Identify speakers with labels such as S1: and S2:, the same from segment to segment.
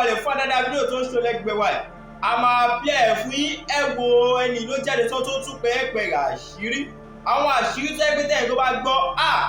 S1: balẹ̀ fún àdáda fídíò tó ń ṣe lẹ́gbẹ̀ẹ́ wa ẹ̀ a máa play ẹ̀ fún yín ẹ wo ẹni ló jáde tó tún pẹ́ẹ́pẹ́ẹ́ àṣírí àwọn àṣírí tó yẹ pé tẹ́yìn tó bá gbọ́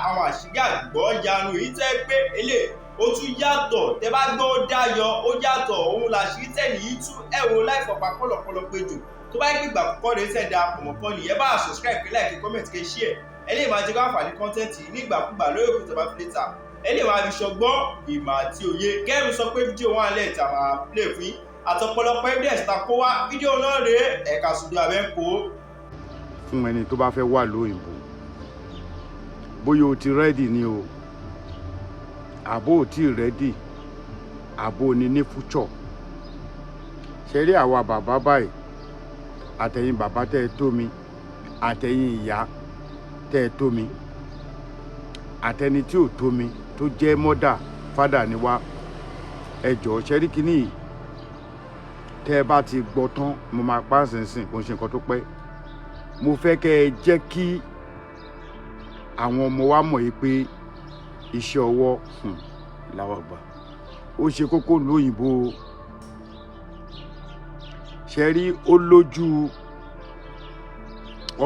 S1: àwọn àṣírí àgbọ̀ yanu èyí tó yẹ pé eléyìí ó tún yàtọ̀ tẹ́ bá gbọ́ ó dáyọ ó yàtọ̀ òun làṣírí tẹ̀lé yìí tún ẹ wo láìfọ̀pá pọ̀lọ̀pọ̀lọ̀ péjọ tó bá gbé ìgbà púpọ̀ rẹ̀ sẹ̀dá pọ̀mọ̀pọ̀ nìyẹn bá subscribe like comment kẹ́ share ẹ lè máa jẹ́ káfàní content nígbàkúgbà lórí òkú tó bá fi létà ẹ lè máa fi ṣọgbọ́n ìmọ̀ àti òye kẹ́rù sọ pé fídíò wọn alẹ́ ìta máa play fún yín àtọ̀pọ̀lọpọ̀ evidence ta kó wá fídíò náà rèé ẹ̀ka sùdó abẹ́ ń kó.
S2: fún ẹni tó bá fẹ́ wà lóyìnbó bóyá o ti rẹ́dì ni o àbó ò tí ì rẹ́dì àbó ni ní fúchọ̀ ṣe rí àwa bàbá báyìí àtẹ̀yìn bàbá tẹ́ ẹ tó mi àtẹ̀yìn ìyá tẹ́ ẹ tó mi àtẹni tí ò tó mi tó jẹ́ mọ́dà fádà ni wá ẹ jọ̀ọ́ ṣe rí kíní yìí tẹ́ ẹ bá ti gbọ́ tán mo máa pa á sínsìn kò ń ṣe nǹkan tó pẹ́ mo fẹ́ kẹ́ ẹ jẹ́ kí àwọn ọmọ wa mọ̀ yìí pé iṣẹ́ ọwọ́ làwọn gbà ó ṣe kókó lóyìnbó ṣe rí ó lójú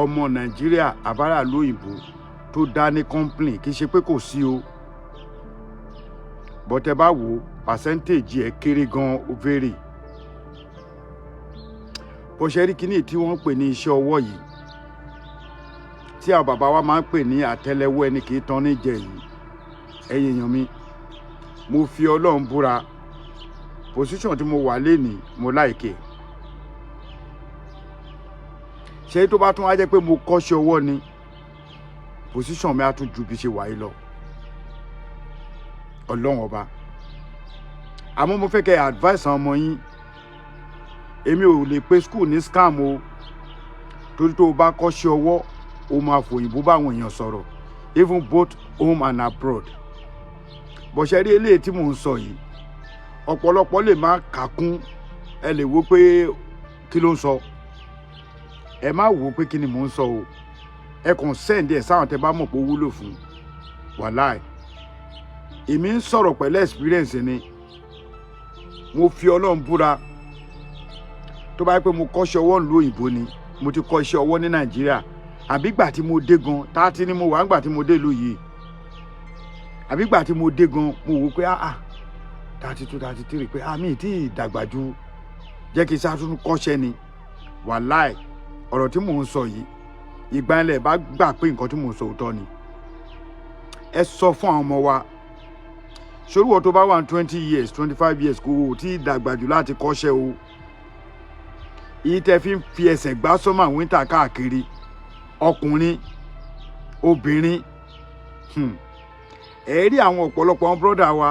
S2: ọmọ Nàìjíríà àbára lóyìnbó tó dá ní complain kì í ṣe pé kò sí o bọ́tẹ́ bá wò percentage ẹ̀ kéré gan ó vary bó ṣe rí kíní tí wọ́n ń pè ní iṣẹ́ ọwọ́ yìí tí àwọn bàbá wa máa ń pè ní àtẹ́lẹwọ́ ẹni kì í tán ní jẹ yìí ẹ̀yin èèyàn mi mo fi Ọlọ́run búra position tí mo wà lénìí mo láìkè ṣé tó bá tún wá jẹ́ pé mo kọ́ṣẹ́ ọwọ́ ni position mi á tún ju bí ṣe wà yìí lọ Ọlọ́run ọba àmọ́ mo fẹ́ kẹ́ advice àwọn ọmọ yín èmi ò lè pe school ní scam o torí tó o bá kọ́ṣẹ́ ọwọ́ o máa fòyìnbó báwọn èèyàn sọ̀rọ̀ even both home and abroad bọ̀ṣẹ́ rí eléyìí tí mò ń sọ yìí ọ̀pọ̀lọpọ̀ lè má kàkún ẹ lè wo pé kí ló ń sọ ẹ má wò ó pé kí ni mò ń sọ o ẹ kàn send ẹ sáwọn tẹ bá mọ̀ pé ó wúlò fún wàláì èmi ń sọ̀rọ̀ pẹ̀lú experience ni mo fi Ọlọ́run búra tó bá yẹ pé mo kọ́ṣẹ́ ọwọ́ ìlú òyìnbó ni mo ti kọ́ iṣẹ́ ọwọ́ ní Nàìjíríà àbí gbà tí mo dé gan 30 ni mo wà nígbà tí mo dé ìlú yìí àbí gbà tí mo dé gan mo wò pé 32 33 pé mi tí dàgbà ju jẹ́ kí sátún kọ́ṣẹ́ ni wàláì ọ̀rọ̀ tí mò ń sọ yìí ìgbà ilẹ̀ bá gbà pé nǹkan tí mò ń sọ òótọ́ ni ẹ sọ fún àwọn ọmọ wa ṣòro tó bá wà ní 20 years 25 years kò tí dàgbà jù láti kọ́ṣẹ́ o yìí tẹ́ fi ẹsẹ̀ gbá sọ́mà wíńtà káàkiri ọkùnrin obìnrin ẹ rí àwọn ọ̀pọ̀lọpọ̀ àwọn bọ́dà wa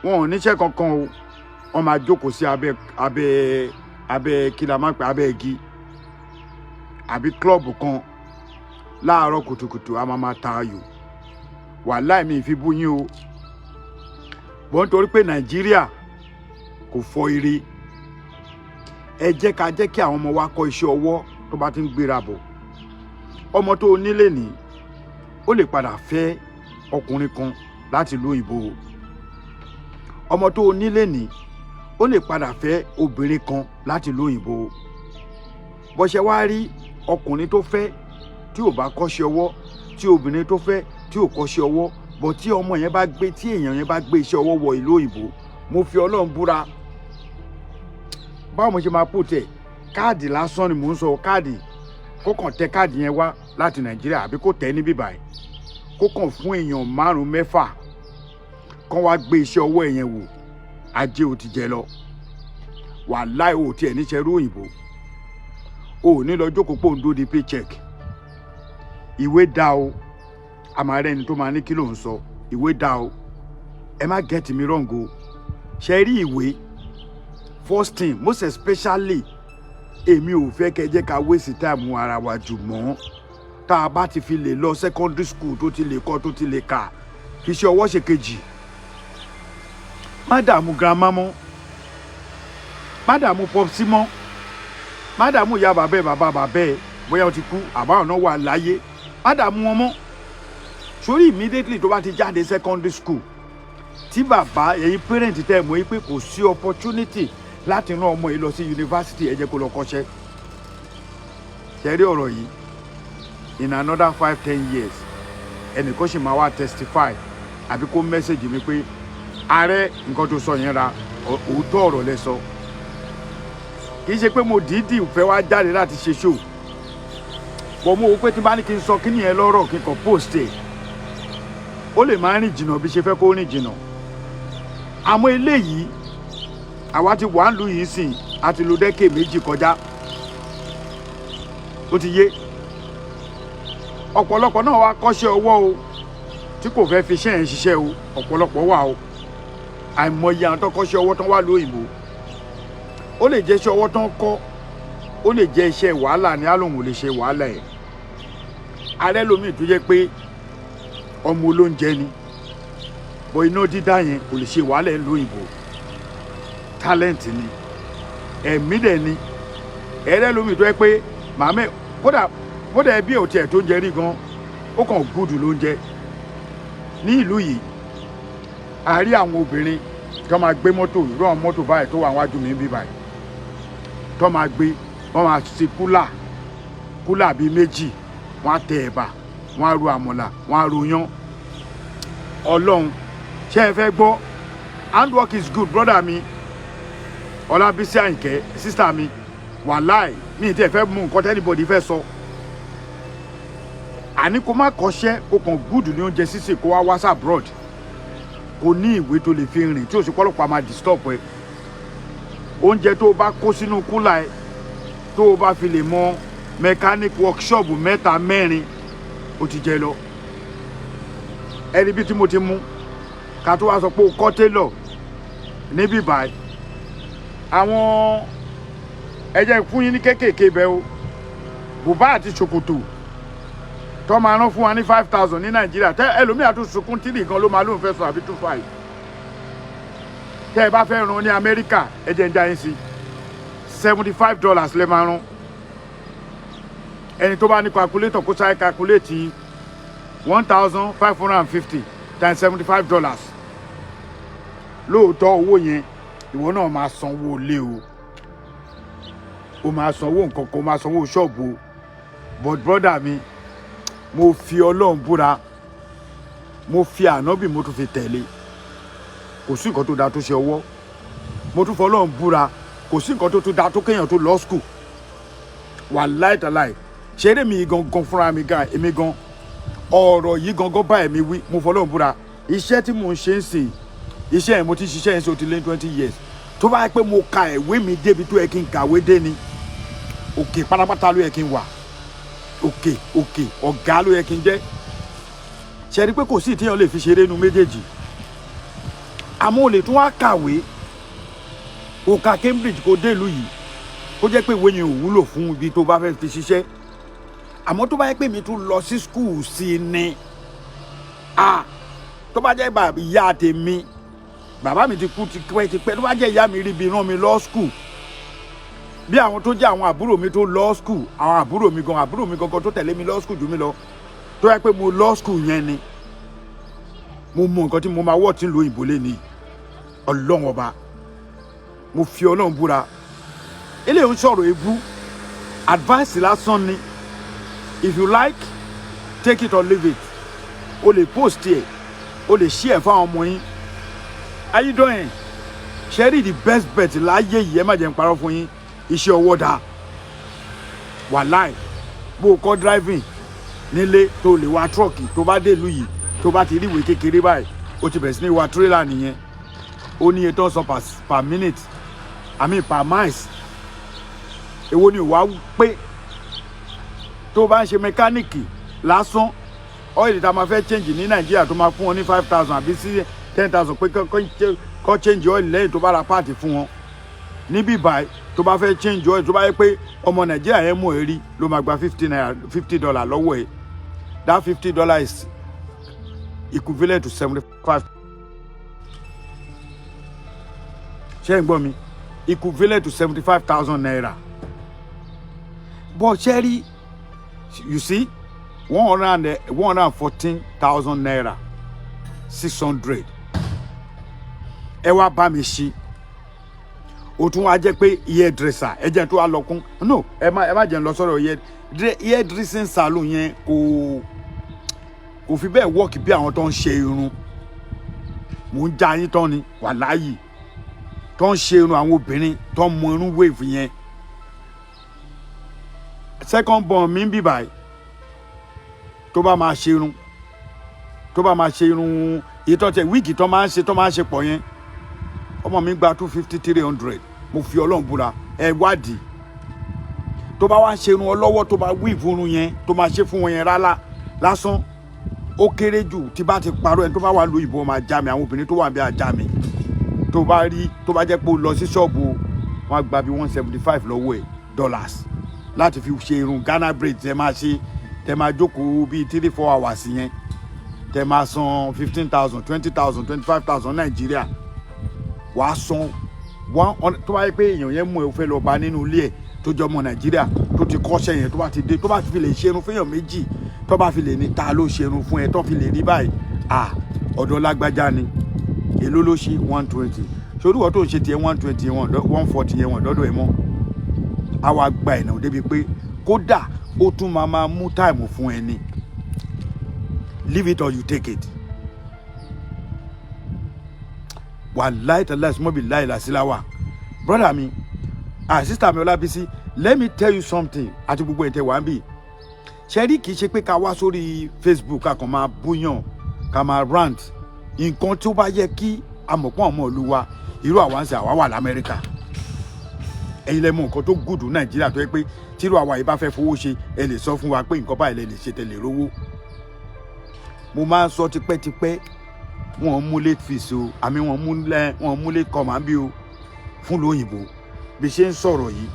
S2: wọn ò níṣẹ́ kankan o wọ́n máa jókòó sí abẹ́ kí la máa pè abẹ́ igi àbí klọ́ọ̀bù kan láàárọ̀ kùtùkùtù a máa ta ayò wàláì mi fi bú yín o bọ́n nítorí pé Nàìjíríà kò fọ ire ẹ jẹ́ ká jẹ́ kí àwọn ọmọ wa kọ́ iṣẹ́ ọwọ́ tó bá ti ń gbéra bọ̀ ọmọ tó nílé ní ó lè padà fẹ́ ọkùnrin kan láti ìlú òyìnbó ọmọ tó nílé ní ó lè padà fẹ́ obìnrin kan láti ìlú òyìnbó bọ́ṣẹ́ wá rí ọkùnrin tó fẹ́ tí ò bá kọ́ṣẹ́ ọwọ́ tí obìnrin tó fẹ́ tí ò kọ́ṣẹ́ ọwọ́ bọ̀ tí ọmọ yẹn bá gbé tí èèyàn yẹn bá gbé iṣẹ́ ọwọ́ wọ ìlú òyìnbó mo fi Ọlọ́run búra báwo mo ṣe máa pò tẹ̀ káàdì lásán ni mò ń sọ káàdì kó kàn tẹ káàdì yẹn wá láti Nàìjíríà àbí kó tẹ̀ ní bíbáyìí kó kàn fún èèyàn 5 6 kán wá gbé iṣẹ́ ọwọ́ yẹn wò ajé ò ti jẹ lọ wàláì ò tiẹ̀ níṣẹ́ rú òyìnbó ò ní lọ jókòó pò ń dó di paycheck ìwé dá o àmàrẹ́ ẹni tó máa ní kí ló ń sọ ìwé dá o ẹ má get me wrong o ṣe rí ìwé first thing most especially èmi ò fẹ́ kẹ́ jẹ́ ká waste time ara wa jù mọ́ tá a bá ti fi lè lọ secondary school tó ti lè kọ́ tó ti lè kà fi ṣe ọwọ́ ṣe kejì má dààmú grandma mọ́ má dààmú popsi mọ́ má dààmú ìyá bàbá ẹ̀ bàbá ẹ̀ bóyá ó ti kú àbá ọ̀nà wà láyé má dààmú wọn mọ́ sórí immediately tó bá ti jáde secondary school tí bàbá ẹ̀yin parent tẹ́ mọ̀ pé kò sí opportunity láti rán ọmọ yìí lọ sí university ẹ jẹ́ kó lọ kọ́ṣẹ́ ṣe rí ọ̀rọ̀ yìí in another 5-10 years ẹnìkan sì máa wá testify àbí kó message mi pé ààrẹ nǹkan tó sọ yẹn ra òótọ́ ọ̀rọ̀ lẹ sọ kì í ṣe pé mo dìídì fẹ́ wá jáde láti ṣe show bọ̀ mo wò pé tí bá ní kí n sọ kí nìyẹn lọ́rọ̀ kí n kàn post ẹ̀ ó lè máa rìn jìnnà bí ṣe fẹ́ kó rìn jìnnà àmọ́ eléyìí àwa ti wà ń lu yìí sìn àti lo dẹ́kẹ̀ méjì kọjá ó ti yé ọ̀pọ̀lọpọ̀ náà wá kọ́ṣẹ́ ọwọ́ o tí kò fẹ́ fi iṣẹ́ yẹn ṣiṣẹ́ o ọ̀pọ̀lọpọ̀ wà o àìmọye àwọn tó kọ́ṣẹ́ ọwọ́ tán wà lóyìnbó ó lè jẹ́ iṣẹ́ ọwọ́ tán kọ́ ó lè jẹ́ iṣẹ́ wàhálà ní àlòhùn lè ṣe wàhálà ẹ̀ alẹ́ lomi tó jẹ́ pé ọmọ olóúnjẹ ni bọ̀ iná dídá yẹn kò lè ṣe wàhálà ẹ̀ lóyìnbó talent ni ẹ̀mí dẹ̀ ni ẹ̀rẹ́ lomi tó jẹ́ pé màmá kódà ẹbí ò tiẹ̀ tó ń jẹ rí gan ó kàn gúdù ló ń jẹ ní ìlú yìí a rí àwọn obìnrin tó máa gbé mọ́tò irú àwọn mọ́tò báyìí tó wà wájú mi ń bí báyìí tó máa gbé wọ́n máa ṣe kúlà bíi méjì wọ́n á tẹ ẹ̀bà wọ́n á ro àmàlà wọ́n á ro yán ọlọ́run ṣé ẹ fẹ́ gbọ́ handwork is good brother mi ọlábísí àyìnkẹ́ sister mi wàláì mi ì tẹ́ fẹ́ mú nǹkan tẹ́nibọ̀dì fẹ́ sọ àní kó má kọ́ṣẹ́ kó kàn gúdù ní oúnjẹ sísè kó wá wá abroad kò ní ìwé tó lè fi rìn tí òsì pọ́lọ́pàá máa disturb ẹ oúnjẹ tó o bá kó sínú kúlà ẹ tó o bá fi lè mọ mechanic workshop 3-4 ó ti jẹ lọ ẹni bí tí mo ti mú ká tó wá sọ pé o kọ́ tailor níbí báyìí àwọn ẹ̀jẹ̀ fún yín ní kéékèèké bẹ́ẹ̀ o bùbá àti ṣòkòtò tó máa rán fún wa ní 5,000 ní nàìjíríà tẹ ẹlòmíà tó sunkún 3 gan ló máa lóun fẹ́ sọ àbí 2.5 tẹ ẹ bá fẹ́ rán ní amẹ́ríkà ẹ̀jẹ̀ ń já yín sí $75 lẹ́ máa rán ẹni tó bá ní calculator kó sáré calculate 1,550 times $75 lóòótọ́ owó yẹn ìwọ náà máa sanwó lé o máa sanwó nǹkan kan o máa sanwó ṣọ́ọ̀bù o but brother mi mo fi ọlọ́run búra mo fi ànábì mo tún fi tẹ̀lé kò sí nǹkan tó dáa tó ṣe ọwọ́ mo tún fi ọlọ́run búra kò sí nǹkan tó tún dáa tó kéèyàn tó lọ school wàláì tàláì ṣeré mi gangan fúnra mi gan èmi gan ọ̀rọ̀ yìí gangan bá ẹ̀mí wí mo fi ọlọ́run búra iṣẹ́ tí mo ń ṣe ń sìn iṣẹ́ yẹn mo ti ṣiṣẹ́ yẹn sí ó ti lé 20 years tó bá yẹ pé mo ka ìwé mi débi tó yẹ kí n kàwé dé ni òkè pátápátá ló yẹ kí n wà òkè ọ̀gá ló yẹ kí n jẹ́ ṣe rí pé kò sí ìtìyàn lè fi ṣeré nu méjèèjì àmọ́ o lè tún wá kàwé o ka Cambridge kó dé ìlú yìí kó jẹ́ pé ìwé yẹn ò wúlò fún ibi tó bá fẹ́ fi ṣiṣẹ́ àmọ́ tó bá yẹ pé mi tún lọ sí school sí ni tó bá jẹ́ ìyá tèmi bàbá mi ti kú tipẹ́ tó bá jẹ́ ìyá mi rí ibi rán mi lọ school bí àwọn tó jẹ́ àwọn àbúrò mi tó lọ school àwọn àbúrò mi gangan tó tẹ̀lé mi lọ school jù mí lọ tó yẹ pé mo lọ school yẹn ni mo mọ nǹkan tí mo máa wọ́ tí ń lo òyìnbó lé ní ọlọ́run ọba mo fi ọlọ́run búra eléyìí ń sọ̀rọ̀ ebú advice lásán ni if you like take it or leave it o lè post ẹ̀ o lè share fáwọn ọmọ yín how you doing ṣẹ́rí the best bet láyé yìí ẹ má jẹ́ n parọ́ fún yín iṣẹ́ ọwọ́ dáa wàláì bó o kọ́ driving nílé tó lè wa truck tó bá dé ìlú yìí tó bá ti rí ìwé kékeré báyìí ó ti bẹ̀rẹ̀ sí ní wa trailer nìyẹn ó ní iye tó ń san per minute per miles èwo ni ìwà pé tó bá ń ṣe mẹkáníìkì lásán ọ́ìlì tá a máa fẹ́ change ní nàìjíríà tó máa fún wọn ní 5,000 àbí sí 10,000 pé kọ́ change ọ́ìlì lẹ́yìn tó bá ra páàtì fún wọn níbí báyìí tó bá fẹ́ change ọ́ìlì tó bá yẹ pé ọmọ nàìjíríà yẹn mú ẹ rí ló máa gba $50 lọ́wọ́ ẹ that $50 is equivalent to 75. ṣé ń gbọ́ mi equivalent to 75,000 naira but ṣẹ́rí you see 114,000 naira 600 ẹ wá bá mi ṣí o tún wá jẹ́ pé hairdresser ẹ jẹ́ tó wá lọ kún no ẹ má jẹ́ lọ sọ̀rọ̀ hairdressing salon yẹn kò fi bẹ́ẹ̀ work bí àwọn tó ń ṣe irun mò ń já yín tán ni wàláyì tó ń ṣe irun àwọn obìnrin tó ń mọ irun wave yẹn second born mi ń bì báyìí tó bá máa ṣe irun ìtọ́tẹ̀ wíìgì tó máa ń ṣe pọ̀ yẹn ọmọ mi gba 250 300 mo fi Ọlọ́run búra ẹ wádìí tó bá wá ṣe irun ọlọ́wọ́ tó bá wíìvù irun yẹn tó máa ṣe fún wọn yẹn rárá lásán ó kéré jù tí bá ti parọ́ ẹni tó bá wà lóyìnbó máa já mi àwọn obìnrin tó wà bí ajá mi tó bá jẹ́ pé ó lọ sí ṣọ́ọ̀bù wọn gba bí $175 lọ́wọ́ ẹ̀ dollars láti fi ṣe irun Ghana braid tẹ máa ṣe tẹ máa jókòó bíi 3-4 hours yẹn tẹ máa san 15,000 20,000 25,000 Nàìjíríà wàá san tó bá yẹ pé èèyàn yẹn mú ẹ fẹ́ lọ bá nínú ilé ẹ̀ tó jọ ọmọ Nàìjíríà tó ti kọ́ṣẹ́ yẹn tó bá ti dé tó bá fi lè ṣe irun fẹ́yàn méjì tó bá fi lè ní ta ló ṣe irun fún ẹ tó fi lè rí báyìí ọ̀dọ̀ lágbájá ni èló ló ṣe 120 sórí wọ́n tó ń ṣe tiẹ̀ 120 140 yẹn wọ́n dọ́dọ̀ ẹ̀ mọ́ àwa gba ẹ̀nà débi pé kódà ó tún máa mú táìmù fún ẹni leave it or you take it wàláì tàlá ìsúnmọ́bì láì làsíláwà brother mi sister mi Ọlábísí let me tell you something àti gbogbo ẹ̀ tẹ̀ wá ń bì ṣẹ́rí kìí ṣe pé ká wá sórí Facebook ká kàn máa búyàn ká máa rant nǹkan tó bá yẹ kí amọ̀pọ̀ ọmọ ìlú wa irú àwa ń ṣe àwa wà l'Amẹ́ríkà ẹ̀yin lẹ mọ̀ nǹkan tó gùdù Nàìjíríà tó yẹ pé tírú àwa yìí bá fẹ́ fowó ṣe ẹ lè sọ fún wa pé nǹkan báyìí lẹ lè ṣe tẹ̀lé rówó mo máa ń sọ tipẹ́tipẹ́ wọn mú late fees o àmì wọn mú late command bí o fún lóyìnbó bí ṣe ń sọ̀rọ̀ yìí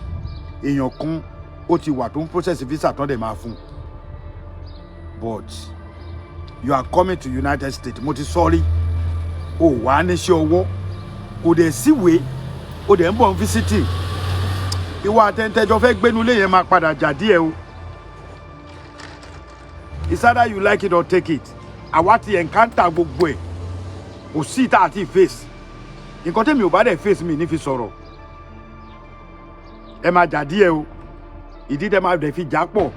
S2: èèyàn kan ó ti wà tó ń process visa tán dẹ̀ máa fún but you are coming to United States mo ti sọ́rí o wà níṣẹ́ ọwọ́ kò dẹ̀ síwèé o dẹ̀ ń bọ̀ ń visiting ìwà àtẹ̀ntẹ̀jọ fẹ́ gbénu lé yẹn máa padà jà díẹ̀ o it's either you like it or take it àwa ti encounter gbogbo ẹ̀ kò sí ìta àti face nǹkan tẹ́mi ò bá dẹ̀ face mi ní fi sọ̀rọ̀ ẹ máa jà díẹ̀ o ìdí tẹ́ máa dẹ̀ fi jà pọ̀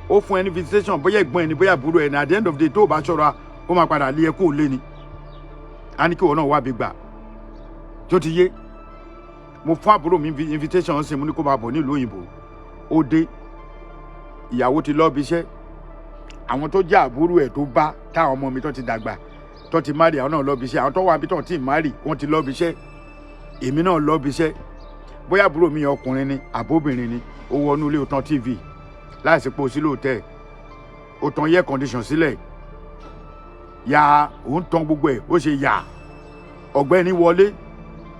S2: ó fún ẹni visitation bóyá ẹ̀gbọ́n ẹni bóyá àbúrò ẹni at the end of the day tó o bá ṣọ́ra ó máa padà lé ẹ kó o lé ni a ní kí òun náà wá bí gbà tó ti yé mo fún àbúrò mi invitation ṣe mo ní kó máa bọ̀ nílùú òyìnbó ó dé ìyàwó ti lọ́ọ́ bí iṣẹ́ àwọn tó jẹ́ àbúrò ẹ̀ tó bá táwọn ọmọ mi tó ti dàgbà tó ti marry àwọn náà lọ́ọ́ bí iṣẹ́ àwọn tó wà bí tó ti marry wọ́n ti lọ́ọ́ bí iṣẹ́ èmi náà lọ́ọ́ bí iṣẹ́ bóyá àbúrò mi ọkùnrin ni àbóbìnrin ni ó wọnú ilé ó tan TV láìsí pé ó sí lóòótẹ́ ó tan air condition sílẹ̀ ya òun tan gbogbo ẹ̀ ó ṣe yà ọ̀gbẹ́ni wọlé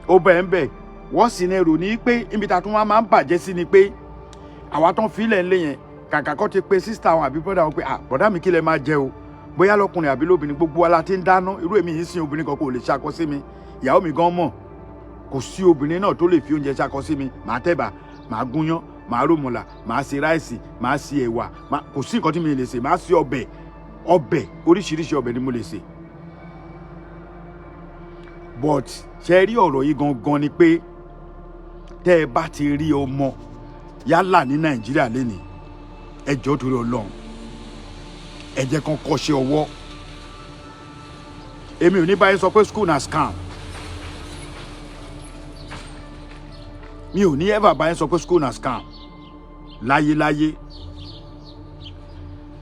S2: ó bẹ̀ ń bẹ̀ wọ́n sì ní èrò ní pé ibi tá a tún máa ń bàjẹ́ sí ni pé àwa tán fílẹ̀ ńlẹ̀ yẹn kàkà kọ́ ti pe sísítà àwọn àbí bọ́dà wọn pé bọ́dà mi kí lẹ máa jẹ o bóyá lọkùnrin àbí lóbìnrin gbogbo wa la ti ń dáná irú èmi yìí sin obìnrin kan kò lè ṣakọ sí mi ìyàwó mi gan mọ̀ kò sí obìnrin náà tó lè fi oúnjẹ ṣakọ sí mi màá tẹ̀bà màá gúnyán màá ròmọ̀là màá ṣe ráìsì màá ṣe ẹ̀wà kò sí nǹkan tí mi lè ṣe màá ṣe ọbẹ̀ oríṣiríṣi ọbẹ̀ ni mo lè ṣe but ṣe rí ọ̀rọ̀ yìí gangan ni pé tẹ́ ẹ bá ti rí ọmọ yálà ní Nàìjíríà lénìí ẹ jọ̀ọ́ torí Ọlọ́run ẹ jẹ́ kán kọ́ṣẹ́ ọwọ́ èmi ò ní báyìí sọ pé school na scam mi ò ní ever báyìí sọ pé school na scam láyéláyé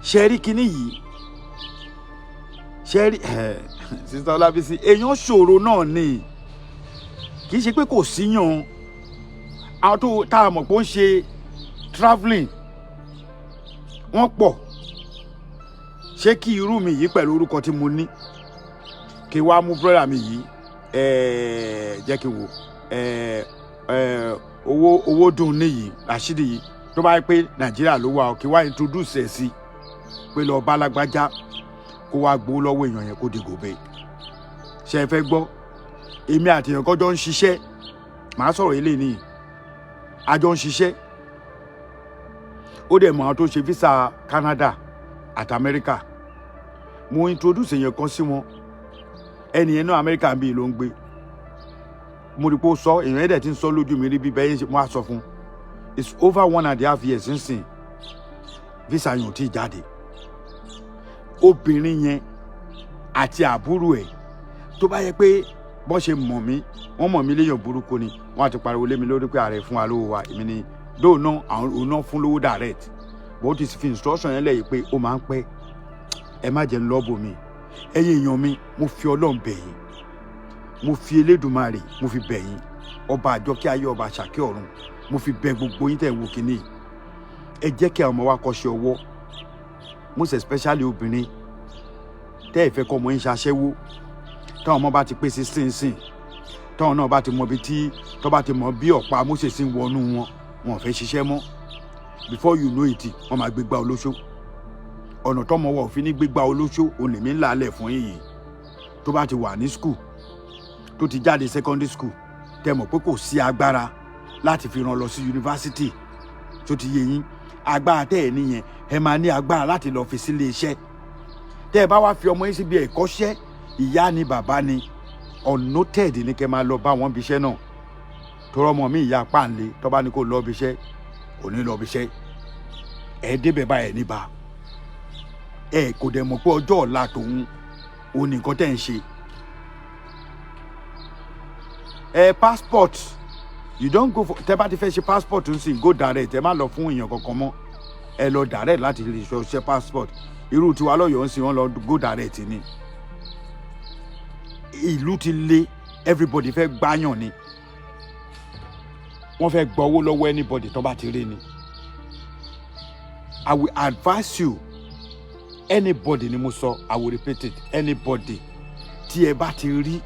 S2: ṣe rí kinní yìí ṣe rí Sister Ọlábísí èèyàn ṣòro náà ni kì í ṣe pé kò síyàn àwọn tó tá a mọ̀ pé ó ń ṣe travelling wọ́n pọ̀ ṣé kí irú mi yìí pẹ̀lú orúkọ tí mo ní kí wàá mú brother mi yìí jẹ́ kí n wò owó dùn níyì Rashidi yìí tó bá yẹ pé Nàìjíríà ló wà kí wàá introduce ẹ̀ sí pé lọ bá lágbájá kó wá gbowó lọ́wọ́ èèyàn yẹn kó di gòbè ṣe é fẹ́ gbọ́ èmi àti èèyàn kan jọ ń ṣiṣẹ́ màá sọ̀rọ̀ ilé nìyí a jọ ń ṣiṣẹ́ ó dẹ̀ mọ̀ àwọn tó ṣe visa Canada àti America mo introduce èèyàn kan sí wọn ẹni yẹn náà America ń bí ló ń gbé mo rí pé ó sọ èèyàn ẹ̀dẹ̀ tí ń sọ lójú mi rí bí bẹ́ẹ̀ ṣe mo á sọ fún it's over 1.5 years nísìn visa yẹn ò tí ì jáde obìnrin yẹn àti àbúrò ẹ̀ tó bá yẹ pé bọ́n ṣe mọ̀ mí wọ́n mọ̀ mí léèyàn burúkú ni wọ́n á ti pariwo lé mi lórí pé ààrẹ fún wa lówó wa èmi ni dóò náà àwọn òun náà fún lówó direct bó ti fi instruction yẹn lẹ́yìn pé ó máa ń pẹ́ ẹ má jẹ́ ń lọ́bù mi ẹ̀yin èèyàn mi mo fi Ọlọ́run bẹ̀ yín mo fi Elédùmarè mo fi bẹ̀ yín ọba àjọkẹ́ ayé ọba àṣàkẹ́ ọ̀run mo fi bẹ̀ gbogbo yín tẹ̀ ń wo kínní ẹ jẹ́ kí àwọn ọmọ wa kọ́ṣẹ́ ọwọ́ most especially obìnrin tẹ́ ẹ fẹ́ kọ́ ọmọ yín ṣaṣẹ́wó táwọn ọmọ bá ti pé 16 táwọn náà bá ti mọ bí tí tó bá ti mọ bí ọ̀pá Mósè sí ń wọnú wọn ò fẹ́ ṣiṣẹ́ mọ́ before you know it wọ́n máa gbégbá olóṣó ọ̀nà tọ́mọ wa ò fi ní gbégbá olóṣó òun lèmi ńlá alẹ̀ fún yìí tó bá ti wà ní school tó ti jáde secondary school tẹ́ mọ̀ pé kò sí agbára láti fi rán lọ sí yunifásitì tó ti yé yín agbára tẹ́ ẹ̀ níyẹn ẹ máa ní agbára láti lọ fi sílé iṣẹ́ tẹ́ ẹ bá wá fi ọmọ yín síbi ẹ̀kọ́ṣẹ́ ìyá ni bàbá ni unnoted ni kẹ́ máa lọ bá wọn bíṣẹ́ náà tó rọ́mọ mi ìyá páńlé tó bá ní kó lọ bíṣẹ́ kò ní lọ bíṣẹ́ ẹ débẹ̀ báyẹ̀ níbà ẹ kò dẹ̀ mọ̀ pé ọjọ́ ọ̀la tòun òun nìkan tẹ́ ń ṣe passport you don't go for tẹ́ bá ti fẹ́ ṣe passport ń sìn go direct ẹ má lọ fún èèyàn kankan mọ́ ẹ lọ direct láti lè ṣe passport irú tiwa lọ́yọ̀ọ́ ń sìn wọ́n lọ go direct ni ìlú ti lé everybody fẹ́ gbáyàn ni wọ́n fẹ́ gbọ́ owó lọ́wọ́ anybody tó bá ti rí ni I will advise you anybody ni mo sọ I will repeat it anybody tí ẹ bá ti rí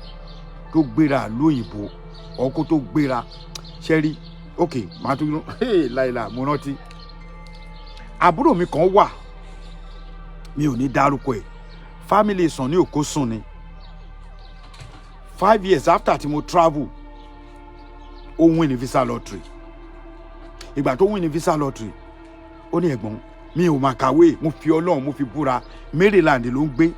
S2: tó gbéra lóyìnbó ọkọ tó gbéra ṣẹ́rí ok màá tún yún láìla mo rántí àbúrò mi kan wà mi ò ní dárúkọ ẹ̀ family sàn ní òkó sùn ni 5 years after tí mo travel ó win ní visa lottery ìgbà tó win ní visa lottery ó ní ẹ̀gbọ́n mi ò mà kàwé mo fi Ọlọ́run mo fi búra Maryland ló ń gbé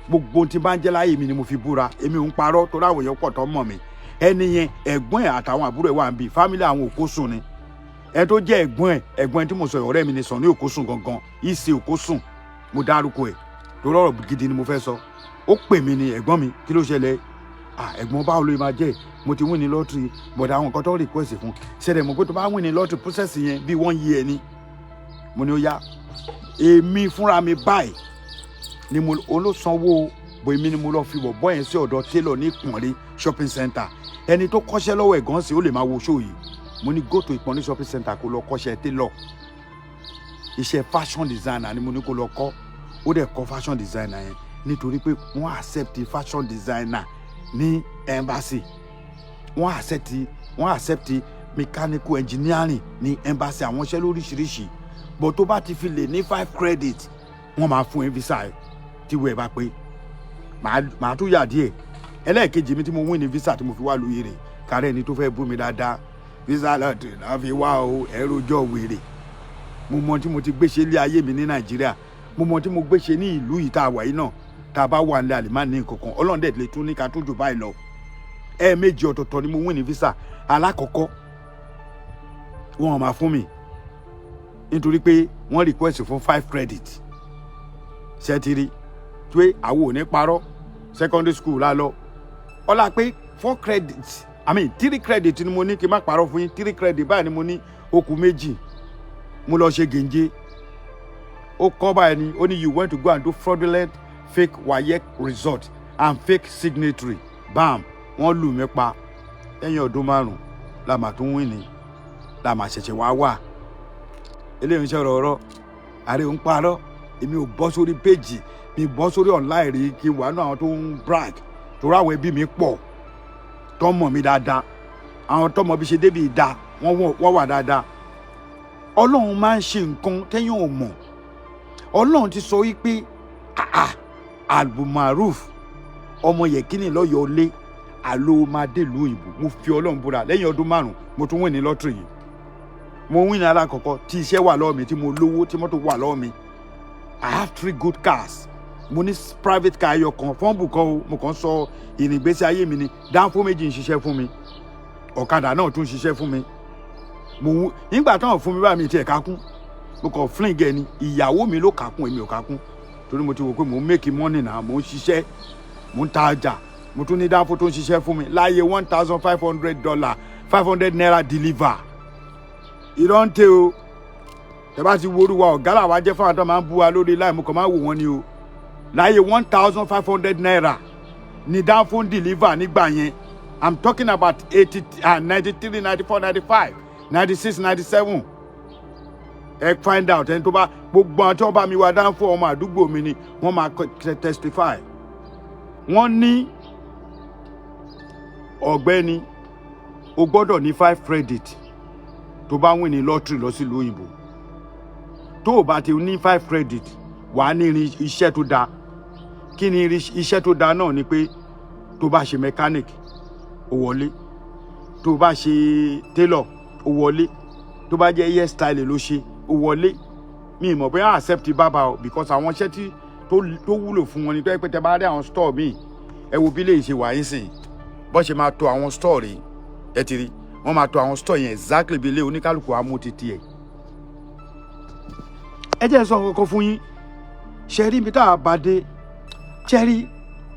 S2: gbogbo tí bá ń jẹ́ láyé mi ni mo fi búra èmi ò ń parọ́ torí àwọn èèyàn pọ̀ tó mọ̀ mi ẹni yẹn ẹ̀gbọ́n ẹ̀ àtàwọn àbúrò ẹ̀ wà ń bí family àwọn Òkòsùn ni ẹ tó jẹ́ ẹ̀gbọ́n tí mo sọ ọ̀rẹ́ mi ni sàn ní Òkòsùn gangan ìṣe Òkòsùn mo dárúkọ ẹ̀ torí ọ̀rọ̀ gidi ni mo fẹ́ sọ ó pè mí ni ẹ̀gbọ́n mi kí ló ṣẹlẹ̀ ẹ̀gbọ́n báwo ló máa jẹ́ mo ti win ní lottery bọ̀dà àwọn nǹkan tó request fún ṣẹlẹ̀ mọ̀ pé tó bá win ní lottery process yẹn bí 1 year ni mo ní ó yá èmi fúnra mi báyìí ni mo olósanwó bó èmi ni mo lọ fi bọ̀ yẹn sí ọ̀dọ̀ tailor ní Ìpọ̀nlé shopping center ẹni tó kọ́ṣẹ́ lọ́wọ́ ẹ̀gán sí ó lè máa wo show yìí mo ní go to Ìpọ̀nlé shopping center kó lọ kọ́ṣẹ́ tailor iṣẹ́ fashion designer ni mo ní kó lọ kọ́ ó dẹ̀ kọ́ fashion designer yẹn nítorí pé wọ́n accept fashion designer ní embassy wọ́n accept mechanical engineering ní embassy àwọn iṣẹ́ lóríṣiríṣi but tó bá ti fi lè ní 5 credit wọ́n máa fún ẹ visa ẹ tí wọ́n ẹ bá pé màá tún yà díẹ̀ ẹlẹ́ẹ̀kejì mi tí mo win ní visa tí mo fi wá lu èrè kárẹ́ ẹni tó fẹ́ bú mi dáadáa visa lọ́tì náà fi wá o ẹ̀rọ ọjọ́ wèrè mo mọ tí mo ti gbé ṣe ilé ayé mi ní Nàìjíríà mo mọ tí mo gbé ṣe ní ìlú yìí tá a wà yìí náà tá a bá wà nílẹ̀ àlìmá ní nǹkankan Ọlọ́run dẹ̀ lè tún ní ká tó jù báyìí lọ ẹ̀ẹ̀mejì ọ̀tọ̀ọ̀tọ̀ ni mo win ní visa alákọ̀ọ́kọ́ wọ́n máa fún mi nítorí pé wọ́n request fún 5 credit ṣẹ́tìrì pé àwọn ò ní parọ́ secondary school la lọ ọlá pé 4 credit 3 credit ni mo ní kí n má parọ́ fún yín 3 credit báyìí ni mo ní okùn méjì mo lọ ṣe gèǹje ó kọ́ báyìí ni ó ní you went to go and do fraudulent fake WAEC result and fake signatory bam wọ́n lù mí pa lẹ́yìn ọdún 5 la mà tún win ni la mà ṣẹ̀ṣẹ̀ wá eléyìí ń ṣe ọ̀rọ̀ ààrẹ ń parọ́ èmi ò bọ́ sórí péjì mi bọ́ sórí online rí kí n wà nínú àwọn tó ń brag torí àwọn ẹbí mi pọ̀ tó mọ̀ mi dáadáa àwọn tó mọ̀ bí ṣe débi ìdá wọ́n wà dáadáa Ọlọ́run máa ń ṣe nǹkan tẹ́yìn ò mọ̀ Ọlọ́run ti sọ wípé albumaruf ọmọ yẹ̀kínì lọ́yọ̀ọ́ lé àlọ́ máa dé ìlú òyìnbó mo fi Ọlọ́run búra lẹ́yìn ọdún 5 mo tún win ní lottery yìí mo win ní alákọ̀ọ́kọ́ tí iṣẹ́ wà lọ́wọ́ mi tí mo lówó tí mọ́tò wà lọ́wọ́ mi I have 3 good cars mo ní private car ẹyọ kan fọ́nbù kan o mo kàn sọ ìrìngbésí ayé mi ni dáńfó méjì ń ṣiṣẹ́ fún mi ọ̀kadà náà tún ṣiṣẹ́ fún mi nígbà táwọn fún mi bá mi tiẹ̀ kákún mo kàn fling ẹ ni ìyàwó mi ló kákún èmi ò kákún torí mo ti wò pé mo ń make money náà mo ń ṣiṣẹ́ mo ń ta ọjà mo tún ní dáńfó tó ń ṣiṣẹ́ fún mi láàyè $1,500 500 naira deliver ìrántí o tẹ bá ti woru wa ọ̀gá làwa jẹ́ fún àwọn tó máa ń bú wa lórí láì mo kàn máa wò wọ́n ni o láàyè 1,500 naira ní dáńfó ń deliver nígbà yẹn I'm talking about 93 94 95 96 97 ẹ find out ẹni tó bá gbogbo àwọn tí wọ́n bá mi wá dáńfó ọmọ àdúgbò mi ni wọ́n máa testify wọ́n ní ọ̀gbẹ́ni o gbọ́dọ̀ ní 5 credit tó bá win ní lottery lọ sí ìlú òyìnbó tó o bá ti ní 5 credit wàá ní iṣẹ́ tó dáa kí ni iṣẹ́ tó dáa náà ni pé tó bá ṣe mechanic ó wọlé tó bá ṣe tailor ó wọlé tó bá jẹ́ hair style ló ṣe ó wọlé mi mọ̀ bóyá accept bàbá o because àwọn iṣẹ́ tí tó wúlò fún wọn ni tó yẹ pé tẹ bá rí àwọn store míì ẹ wo bí lè ṣe wà yín sìn bó ṣe máa tò àwọn store rèé ẹ ti rí wọ́n máa tò àwọn store yẹn exactly bí ilé oníkálukú amú títí ẹ̀. ẹ jẹ́ sọ kankan fún yín ṣe rí ibi tá a bá dé ṣe rí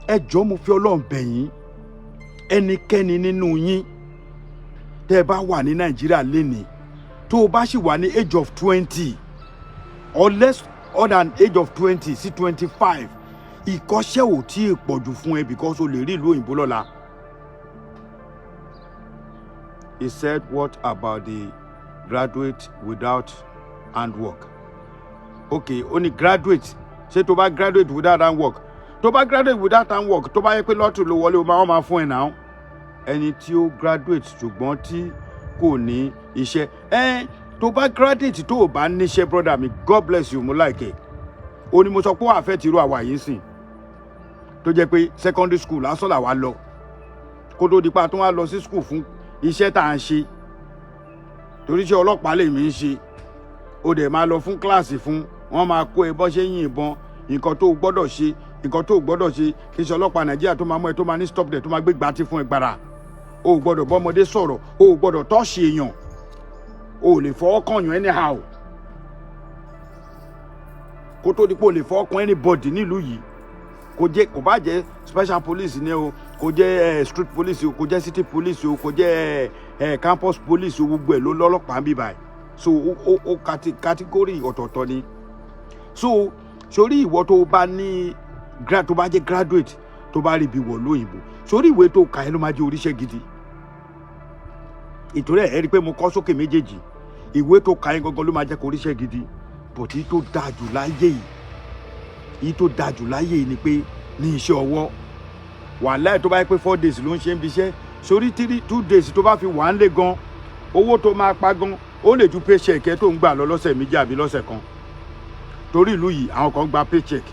S2: ẹ jọ̀ọ́ mo fi Ọlọ́run bẹ̀ yín ẹnikẹ́ni nínú yín tẹ́ ẹ bá wà ní Nàìjíríà lénìí tó o bá sì wà ní age of 20 or less or than age of 20 sí 25 ìkọ́ṣẹ́ ò tí ì pọ̀jù fún ẹ because o lè rí ìlú òyìnbó lọ́la. He said, what about the graduate without handwork? Okay, only graduate. Ṣé tó bá graduate without handwork? Tó bá graduate without handwork, tó bá yẹ pé lọ́tù ló wọlé o máa fún ẹ náà. Ẹni tí ó graduate ṣùgbọ́n tí kò ní iṣẹ́. Tó bá graduate tó o bá níṣẹ́ brother mi, God bless you, mo like it. Ó ní mo sọ pé wàá fẹ́ tìrú àwa yìí sìn. Tó jẹ́ pé secondary school lásán làwa lọ. Kó tó di pa tó wá lọ sí school fún iṣẹ́ tá à ń ṣe torí iṣẹ́ ọlọ́pàá lèmi ń ṣe ó dẹ̀ máa lọ fún kíláàsì fún wọ́n máa kó ẹ bọ́ ṣe yìnbọn nǹkan tó gbọ́dọ̀ ṣe nǹkan tó gbọ́dọ̀ ṣe kí iṣẹ́ ọlọ́pàá Nàìjíríà tó máa mú ẹ tó máa ní stop there tó máa gbé gbàtí fún ẹ gbàrà o gbọ́dọ̀ bọ́mọdé sọ̀rọ̀ o gbọ́dọ̀ tọ́ṣì èèyàn o lè fọwọ́ kànyàn anyhow kó tó di pé o lè fọwọ́ kan anybody nílùú yìí kò bá jẹ́ special police ni o kò jẹ́ street police o kò jẹ́ city police o kò jẹ́ campus police o gbogbo ẹ̀ ló lọ́lọ́pàá ń bí báyìí so o category ọ̀tọ̀ọ̀tọ̀ ni so sórí ìwọ tó bá ní tó bá jẹ́ graduate tó bá rí ibi wọ̀ lóyìnbó sórí ìwé tó kà ẹ́ ló máa jẹ́ oríṣẹ́ gidi ìtòrí ẹ̀ rí i pé mo kọ́ sókè méjèèjì ìwé tó kà ẹ́ gangan ló máa jẹ́ kó oríṣẹ́ gidi but èyí tó dáa jù láyé yìí ni pé ní iṣẹ́ ọwọ́ wàhálà tó bá yẹ pé 4 days ló ń ṣe ń bi iṣẹ́ sórí 2 days tó bá fi wà ń lé gan owó tó máa pa gan ó lè ju paycheck ẹ tó ń gbà lọ lọ́sẹ̀ méjì àbí lọ́sẹ̀ kan torí ìlú yìí àwọn kan gba paycheck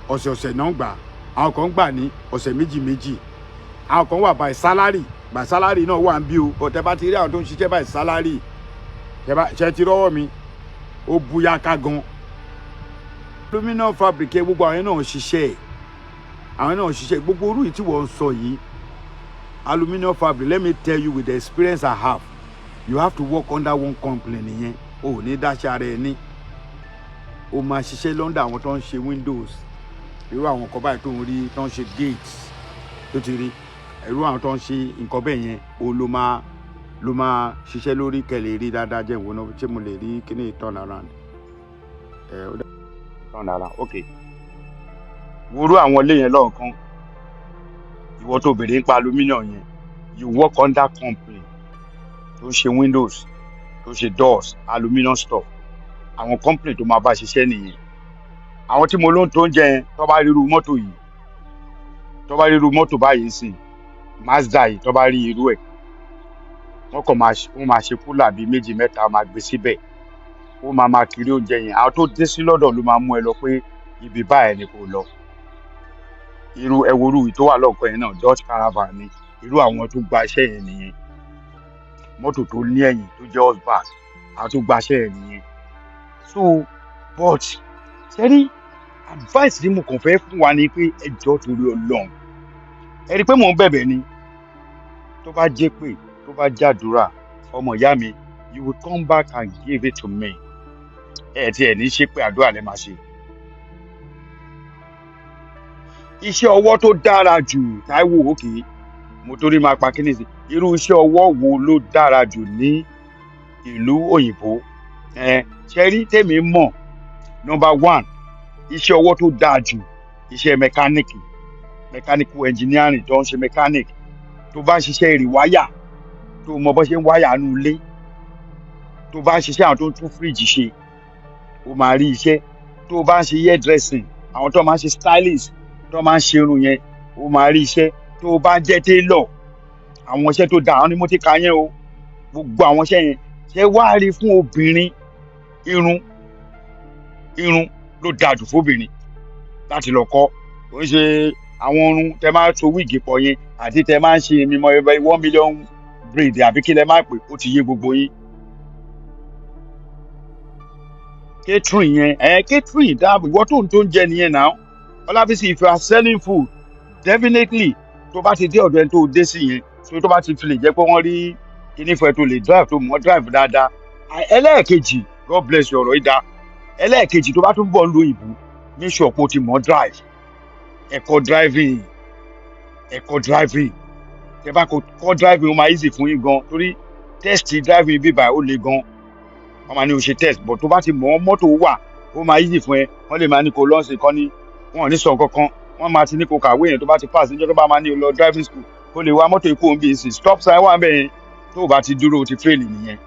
S2: ọ̀sẹ̀ọ̀sẹ̀ náà gbà àwọn kan gbà ní ọ̀sẹ̀ méjì àwọn kan wà by salary náà wà ń bí o but ẹ bá ti rí àwọn tó ń ṣiṣẹ́ by salary ṣe ti rọ́wọ́ mi ó buyaka gan aluminum fabric gbogbo àwọn náà ṣiṣẹ́ gbogbo orú yìí tí wọ́n ń sọ yìí aluminum fabric let me tell you with the experience I have you have to work under one company nìyẹn o ní dáṣẹ́ ara ẹ ní o máa ṣiṣẹ́ lọ́ndà àwọn tó ń ṣe windows irú àwọn kan báyìí tó ń rí tó ń ṣe gates tó ti rí irú àwọn tó ń ṣe nǹkan bẹ́ẹ̀ yẹn o ló máa ṣiṣẹ́ lórí kẹlẹ̀ rí dáadáa jẹ́ ìwọ náà ṣé mo lè rí kíní turn around turn around okay wúrú àwọn ilé yẹn lọ́ọ̀kan ìwọ tó bèrè nípa aluminium yẹn you work under company tó ṣe windows tó ṣe doors aluminium stuff àwọn company tó máa bá ṣiṣẹ́ nìyẹn àwọn tí mo ló ń tó ń jẹ yẹn tó bá ríru mọ́tò báyìí sí Mazda yìí tó bá rí irú ẹ̀ wọ́n máa ṣe kúlà bíi 2 3 máa gbé síbẹ̀ ó máa kiri oúnjẹ yẹn àwọn tó dé sí lọ́dọ̀ ló máa mú ẹ lọ pé ibi báyìí ni kò lọ irú ẹwúrú tó wà lọ́ọ̀kan yẹn náà Dodge Caravan ni irú àwọn tó gba iṣẹ́ yẹn nìyẹn mọ́tò tó ní ẹ̀yìn tó jẹ́ husband àwọn tó gba iṣẹ́ yẹn nìyẹn so but ṣẹ́rí advice tí mo kàn fẹ́ fún wa ni pé ẹjọ́ torí Ọlọ́run ẹ rí i pé mò ń bẹ̀bẹ̀ ni tó bá jẹ́ pé tó bá jàdúrà ọmọ ìyá mi you will come back and give it to me ẹ ti ẹ ní ṣe pé àdúrà lẹ máa ṣe. Iṣẹ́ ọwọ́ tó dára jù Táíwò òkè mo torí máa pa kíní sí irú iṣẹ́ ọwọ́ wo ló dára jù ní ìlú òyìnbó ṣe rí tèmi mọ̀ number one iṣẹ́ ọwọ́ tó dáa jù iṣẹ́ mẹkáníìkì mechanical engineering tó ń ṣe mechanic tó bá ń ṣiṣẹ́ ìrìwáyà tó mọ bó ṣe ń wáyà nù ilé tó bá ń ṣiṣẹ́ àwọn tó ń tún fíríjì ṣe ó máa rí iṣẹ́ tó bá ń ṣe hair dressing àwọn tó máa ń ṣe stylist tó máa ń ṣe irun yẹn ó máa rí iṣẹ́ tó bá jẹ́ tailor àwọn iṣẹ́ tó dáa àwọn ni mo ti kà yẹn o gbogbo àwọn iṣẹ́ yẹn ṣe wá rí fún obìnrin irun ló dáa jù fóbìnrin láti lọ kọ́ ó ń ṣe àwọn irun tẹ máa ń so wíìgì pọ̀ yẹn àti tẹ máa ń ṣe mímọ ẹbẹ 1 million braid àbí kí lẹ máa pè ó ti yé gbogbo yín. catering yẹn catering dáàbò ìwọ tó ń jẹ nìyẹn náà Ọlábísí if you are selling food definitely tó bá ti dé ọ̀dọ̀ ẹni tó dé sí yẹn so tó bá ti fi lè jẹ́ pé wọ́n rí kíní fún ẹ tó lè drive tó mọ̀ drive dáadáa. ẹlẹ́ẹ̀kejì God bless you ọ̀rọ̀ yìí dá ẹlẹ́ẹ̀kejì tó bá tún bọ̀ ń lo ìbú make sure pé o ti mọ̀ drive ẹ̀kọ́ driving tẹ bá kọ́ driving ó máa easy fún yín gan torí test driving bíbá ó le gan wọ́n máa ní o ṣe test but tó bá ti mọ̀ mọ́tò wà ó máa easy fún ẹ wọ́n lè máa ní kó lọ́ọ̀sì kan ní wọn ò ní sọ kankan wọ́n máa ti ní kó kàwé yẹn tó bá ti pass níjọ́ tó bá máa ní o lọ driving school kó lè wa mọ́tò ikú òun bí èsì stop sign wà bẹ́ẹ̀ yẹn tó o bá ti dúró o ti fail nìyẹn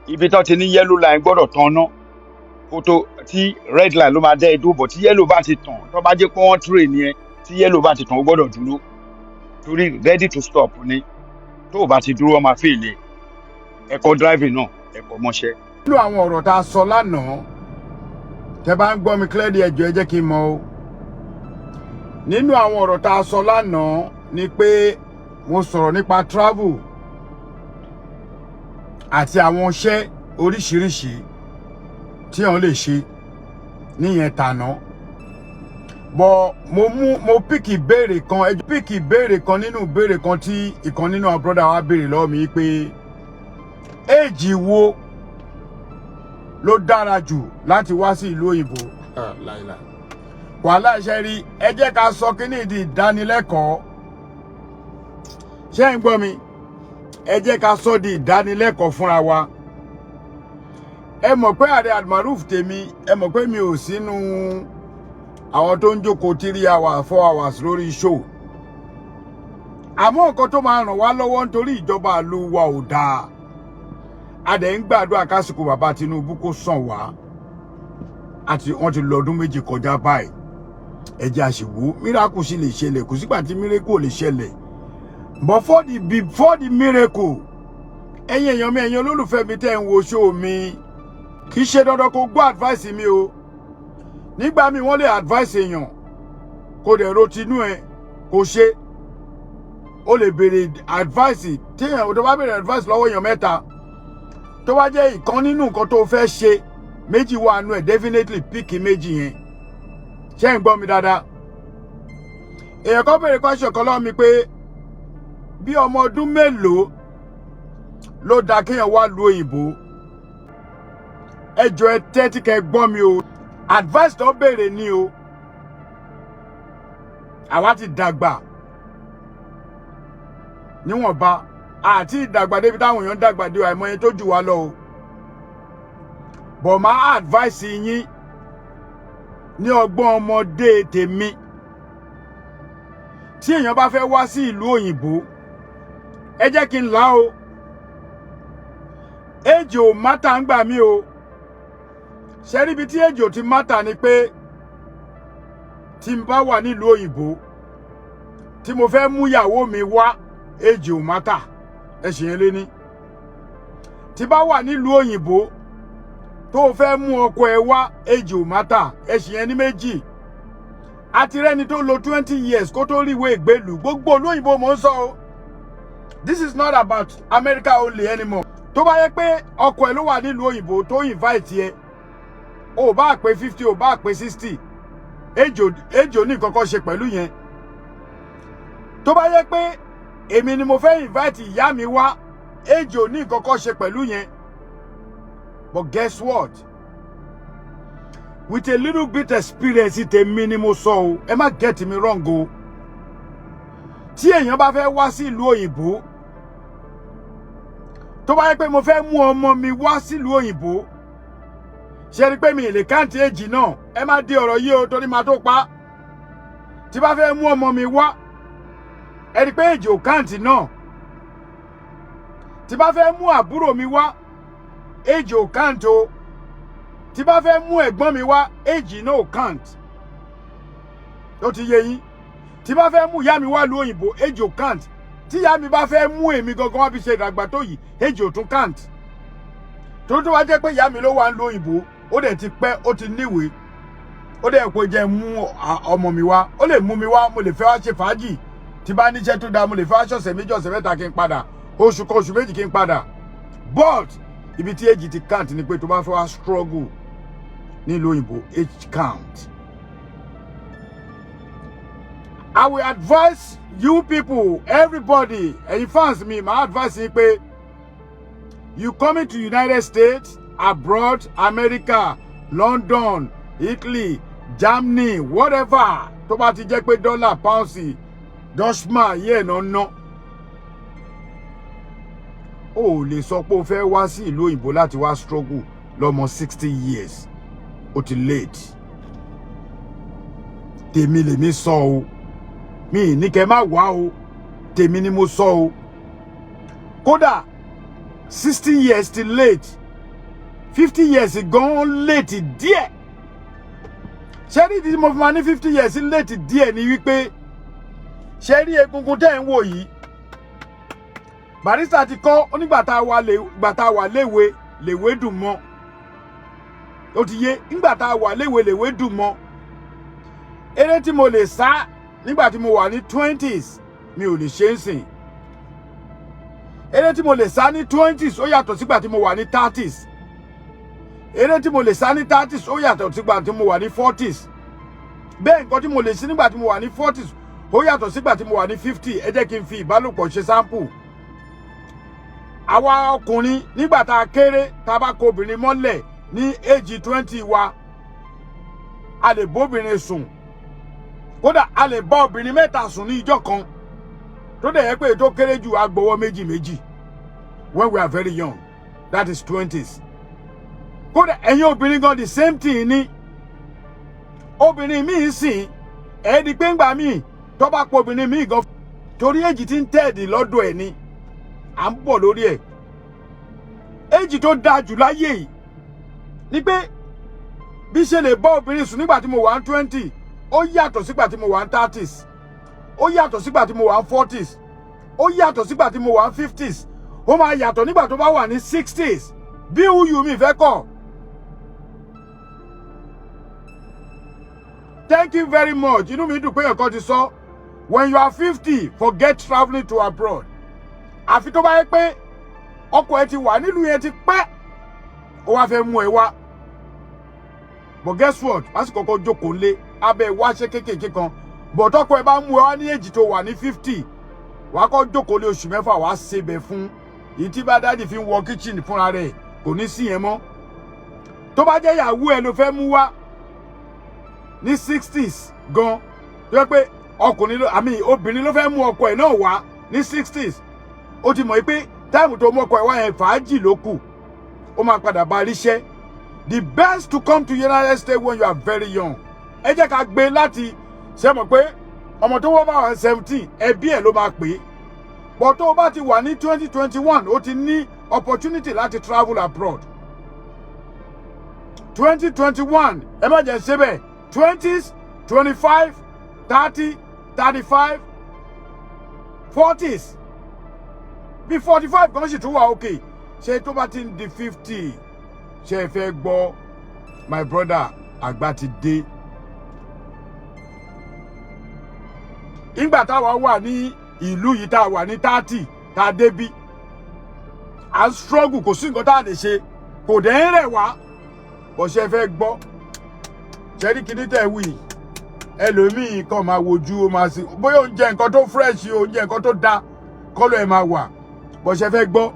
S2: ibi tó ti ní yellow line gbọ́dọ̀ tán ná kó tó tí red line ló máa dẹ́ ẹdún bọ̀ tí yellow bá ti tàn tó bá jẹ́ pé wọ́n train yẹn tí yellow bá ti tàn ó gbọ́dọ̀ dúró torí ready to stop ni tó o bá ti dúró wọ́n máa fail ẹ̀ ẹ̀kọ́ driving náà ẹ̀kọ́ mọ́ṣẹ́.
S3: nínú àwọn ọ̀rọ̀ tá a sọ lánàá tẹ́ bá ń gbọ́ mi clearly ẹjọ́ ẹ jẹ́ kí n mọ̀ o nínú àwọn ọ̀rọ̀ tá a sọ lánàá ni pé mo sọ̀rọ̀ nípa travel àti àwọn iṣẹ́ oríṣiríṣi tí wọ́n lè ṣe níyẹn tàná bọ̀ mo píkì ìbéèrè kan nínú ìbéèrè kan tí ìkan nínú àwọn brọ́dà wa béèrè lọ́wọ́ mi pé éèjì wo ló dára jù láti wá sí ìlú òyìnbó wàhálà iṣẹ́ rí ẹ jẹ́ ká sọ kíní ìdí ìdánilẹ́kọ̀ọ́ ṣé ń gbọ́ mi ẹ jẹ́ ká sọ di ìdánilẹ́kọ̀ọ́ fúnra wa ẹ mọ̀ pé ààrẹ almaroof tèmi ẹ mọ̀ pé mi ò sínú àwọn tó ń jókòó 3 hours 4 hours lórí show àmọ́ nǹkan tó máa ràn wá lọ́wọ́ nítorí ìjọba ìlú wa ò dáa a dẹ̀ ń gbàdúrà kásìkò bàbá Tinubu kó sàn wá àti wọ́n ti lọ́dún méjì kọjá báyìí ẹjẹ́ àṣìwò miracle sì lè ṣẹlẹ̀ kò sígbà tí miracle lè ṣẹlẹ̀ but before the miracle ẹ̀yin èèyàn mi ẹ̀yin olólùfẹ́ mi tẹ́ ń wo show mi kì í ṣe dandan kó gbọ́ advice mi o nígbà míì wọ́n lè advice èèyàn kó dẹ̀ ro tinú ẹ kó ṣe ó lè béèrè advice téèyàn tó bá béèrè advice lọ́wọ́ èèyàn mẹ́ta tó bá jẹ́ ìkan nínú nǹkan tó fẹ́ ṣe méjì wà nù ẹ̀ definitely pick méjì yẹn ṣé ń gbọ́ mi dáadáa èèyàn kan béèrè question kan lọ́wọ́ mi pé bí ọmọ ọdún mélòó ló dáa kéèyàn wá lu òyìnbó ẹ jọ̀ọ́ ẹ tẹ́tí kẹ́ gbọ́ mi o advice tó béèrè ni o àwa ti dàgbà níwọ̀nba àti ìdàgbà débi táwọn èèyàn dàgbà dé àìmọye tó jù wá lọ o bọ̀ máa advice yín ní ọgbọ́n ọmọdé tèmi tí èèyàn bá fẹ́ wá sí ìlú òyìnbó ẹ jẹ́ kí n là o age ò mátà ń gbà mí o ṣe rí ibi tí age ò ti mátà ni pé tí n bá wà nílùú òyìnbó tí mo fẹ́ mú ìyàwó mi wá age ò mátà ẹ ṣe yẹn lé ní tí bá wà nílùú òyìnbó tó fẹ́ mú ọkọ ẹ wá age ò mátà ẹ ṣe yẹn ní méjì àti rẹ́ni tó lo 20 years kó tó rí ìwé ìgbélú gbogbo olóyìnbó mò ń sọ o this is not about America only anymore tó bá yẹ pé ọkọ ẹ ló wà nílùú òyìnbó tó invite ẹ ó bá pé 50 ó bá pé 60 age ò ní nǹkan kan ṣe pẹ̀lú yẹn tó bá yẹ pé èmi ni mo fẹ́ invite ìyá mi wá age ò ní nǹkan kan ṣe pẹ̀lú yẹn. But guess what? With a little bit experience tèmi ni mo sọ o, ẹ má get me wrong o. Tí èèyàn bá fẹ́ wá sí ìlú òyìnbó, tó bá yẹ pé mo fẹ́ mú ọmọ mi wá sí ìlú òyìnbó, ṣe rí pé mi lè káǹtì èjì náà, ẹ má di ọ̀rọ̀ yìí o torí máa tó pa. Tí bá fẹ́ mú ọmọ mi wá, ẹ rí pé èjì ò káǹtì náà. Tí bá fẹ́ mú àbúrò mi wá, èjì ò káǹtì o. Tí bá fẹ́ mú ẹ̀gbọ́n mi wá, èjì náà ò káǹtì. Ó ti yé yín. Tí bá fẹ́ mú ìyá mi wá lu òyìnbó, èjì ò káǹtì. Tí ìyá mi bá fẹ́ mú èmi gangan wá bí ṣe ìdàgbà tó yìí, èjì ò tún káǹtì. Tó wá jẹ́ pé ìyá mi ló wà lu òyìnbó, ó dẹ̀ ti pẹ́, ó ti níwèé. Ó dẹ̀ kó jẹ́ mú ọmọ mi wá. Ó lè mú mi wá, mo lè fẹ́ wá ṣe fàájì. Tí bá níṣẹ́ tó dáa, mo lè fẹ́ wá ṣọ̀sẹ̀ méjì, ọ̀sẹ̀ mẹ́ta kí n padà. Oṣù kan, oṣù méjì kí n padà. But ibi tí èjì ti count ni pé tó bá fẹ́ wá struggle nílùú òyìnbó, age count. I will advise you people, everybody, ẹ̀yin fans mi, my advice is pé you coming to United States, abroad, America, London, Italy, Germany, whatever, tó bá ti jẹ́ pé dollar, pounds, Dutchman, yeah, no. Ó lè sọ pé ó fẹ́ wá sí ìlú òyìnbó láti wá struggle lọ́mọ 60 years. Ó ti late. Tèmi lèmi sọ o. Mi ní kẹ́ má wá o. Tèmi ni mo sọ o. Kódà 60 years ti late. 50 years gan late díẹ̀. Ṣé rí tí mo fi máa ní 50 years late díẹ̀ ni wípé ṣé rí egungun tẹ́ ń wò yìí. Barrister ti kọ́ onígbà tá a wà léwe dùn mọ́. Ó ti yé nígbà tá a wà léwe dùn mọ́. Eré tí mo lè sá nígbà tí mo wà ní 20s mi ò lè ṣe ń sìn. Eré tí mo lè sá ní 20s ó yàtọ̀ sígbà tí mo wà ní 30s. Eré tí mo lè sá ní 30s ó yàtọ̀ sígbà tí mo wà ní 40s. Bẹ́ẹ̀ nǹkan tí mo lè ṣe nígbà tí mo wà ní 40s ó yàtọ̀ sígbà tí mo wà ní 50. Ẹ jẹ́ kí n fi ìbálòpọ̀ ṣe sample. Àwa ọkùnrin nígbà tá a kéré tá a bá kó obìnrin mọ́lẹ̀ ní age 20 wa, a lè bóbìnrin sùn. Kódà a lè bá obìnrin mẹ́ta sùn ní ìjọ́ kan. Tó dẹ̀ yẹ pé tó kéré jù agbowó méjì. When we are very young, that is 20s. Kódà ẹ̀yin obìnrin gan the same thing ni. Obìnrin míì sìn ẹ̀ di pé ńgbà míì tó bá pọ̀ obìnrin míì gan torí age tí ń tẹ̀dí lọ́dọ̀ ẹ̀ ni. À ń bọ̀ lórí ẹ̀. Age tó dáa jù láyé yìí ni pé bí ṣe lè bá obìnrin sùn nígbà tí mo wà ní 20 ó yàtọ̀ sígbà tí mo wà ní 30s. Ó yàtọ̀ sígbà tí mo wà ní 40s. Ó yàtọ̀ sígbà tí mo wà ní 50s. Ó máa yàtọ̀ nígbà tó bá wà ní 60s. Bí uyu mi fẹ́ kọ̀. Thank you very much. Inú mi dùn pé ẹ̀kọ́ ti sọ. When you are 50, forget traveling to abroad. Àfi tó bá yẹ pé ọkọ ẹ ti wà nílùú yẹn ti pẹ́ ó wá fẹ́ mú ẹ wá. But guess what? Lásìkò kọ́kọ́ jókòó lé abẹ́ wá ṣe kéékèèké kan. But ọkọ ẹ bá mú ẹ wá ní èjì tó wà ní 50. Wàá kọ́ jókòó lé oṣù mẹ́fà wàá ṣebẹ̀ fún. Èyí tí bá dáàdì fi ń wọ kitchen fúnra rẹ̀ kò ní sí yẹn mọ́. Tó bá jẹ́ ìyàwó ẹ ló fẹ́ mú wá ní 60s gan. Tó yẹ pé obìnrin ló fẹ́ mú ọkọ ẹ náà wá ní 60s. Ó ti mọ̀ pé táìmù tó mú ọkọ ẹ̀ wá yẹn fàájì ló kù. Ó máa padà bá ríṣẹ́. The best to come to United States when you are very young. Ẹ jẹ́ ká gbé láti ṣe mọ̀ pé ọmọ tó wọ́n bá wà 17 ẹbí ẹ̀ ló máa pè é. But tó o bá ti wà ní 2021 ó ti ní opportunity láti travel abroad. 2021 ẹ má jẹ́ ṣe bẹ́ẹ̀ 20s 25 30 35 40s. Bí 45 kan sì tún wà okay. Ṣé tó bá ti ń di 50 ṣé ẹ fẹ́ gbọ́ my brother àgbà ti dé. Ìgbà táwa wà ní ìlú yìí tá a wà ní 30 tá a débí. À ń struggle kò sí nǹkan tá a lè ṣe. Kò dẹ̀ ń rẹ̀ wá. Bó ṣe fẹ́ gbọ́. Ṣé rí kíní tẹ̀ wí? Ẹlòmíì kan máa wojú ó máa sí. Bóyá oúnjẹ nǹkan tó fresh o, oúnjẹ nǹkan tó da. kọ́lọ̀ ẹ̀ máa wà bó ṣe fẹ́ gbọ́